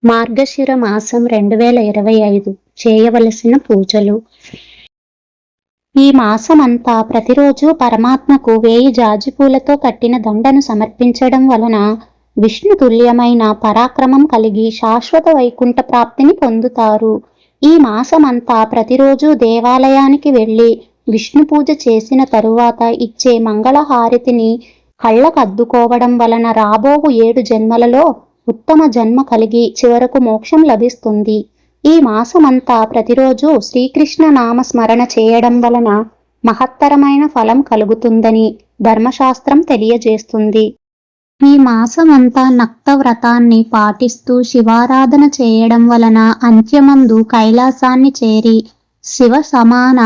మార్గశిర మాసం 2025 చేయవలసిన పూజలు. ఈ మాసమంతా ప్రతిరోజు పరమాత్మకు 1000 జాజిపూలతో కట్టిన దండను సమర్పించడం వలన విష్ణు తుల్యమైన పరాక్రమం కలిగి శాశ్వత వైకుంఠ ప్రాప్తిని పొందుతారు. ఈ మాసమంతా ప్రతిరోజు దేవాలయానికి వెళ్ళి విష్ణు పూజ చేసిన తరువాత ఇచ్చే మంగళహారతిని కళ్ళకద్దుకోవడం వలన రాబోవు 7 జన్మలలో ఉత్తమ జన్మ కలిగి చివరకు మోక్షం లభిస్తుంది. ఈ మాసమంతా ప్రతిరోజు శ్రీకృష్ణ నామ స్మరణ చేయడం వలన మహత్తరమైన ఫలం కలుగుతుందని ధర్మశాస్త్రం తెలియజేస్తుంది. ఈ మాసమంతా నక్త వ్రతాన్ని పాటిస్తూ శివారాధన చేయడం వలన అంత్యమందు కైలాసాన్ని చేరి శివ సమాన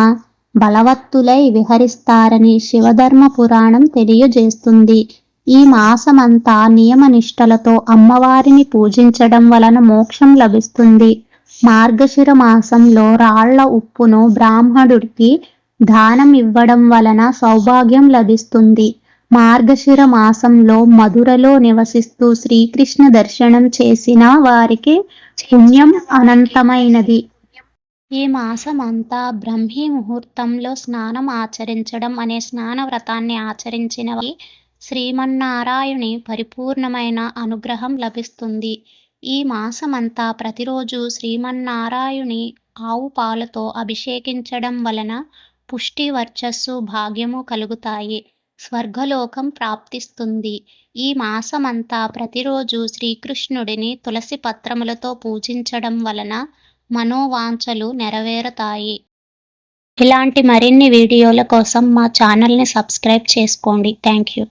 బలవత్తులై విహరిస్తారని శివధర్మ పురాణం తెలియజేస్తుంది. ఈ మాసమంతా నియమనిష్టలతో అమ్మవారిని పూజించడం వలన మోక్షం లభిస్తుంది. మార్గశిర మాసంలో రాళ్ల ఉప్పును బ్రాహ్మణుడికి దానం ఇవ్వడం వలన సౌభాగ్యం లభిస్తుంది. మార్గశిర మాసంలో మధురలో నివసిస్తూ శ్రీకృష్ణ దర్శనం చేసిన వారికి పుణ్యం అనంతమైనది. ఈ మాసమంతా బ్రహ్మీ ముహూర్తంలో స్నానం ఆచరించడం అనే స్నాన వ్రతాన్ని ఆచరించిన శ్రీమన్నారాయణుని పరిపూర్ణమైన అనుగ్రహం లభిస్తుంది. ఈ మాసమంతా ప్రతిరోజు శ్రీమన్నారాయణుని ఆవు పాలతో అభిషేకించడం వలన పుష్టి వర్చస్సు భాగ్యము కలుగుతాయి. స్వర్గలోకం ప్రాప్తిస్తుంది. ఈ మాసమంతా ప్రతిరోజు శ్రీకృష్ణుడిని తులసి పత్రములతో పూజించడం వలన మనోవాంఛలు నెరవేరుతాయి. ఇలాంటి మరిన్ని వీడియోల కోసం మా ఛానల్ని సబ్స్క్రైబ్ చేసుకోండి. Thank you.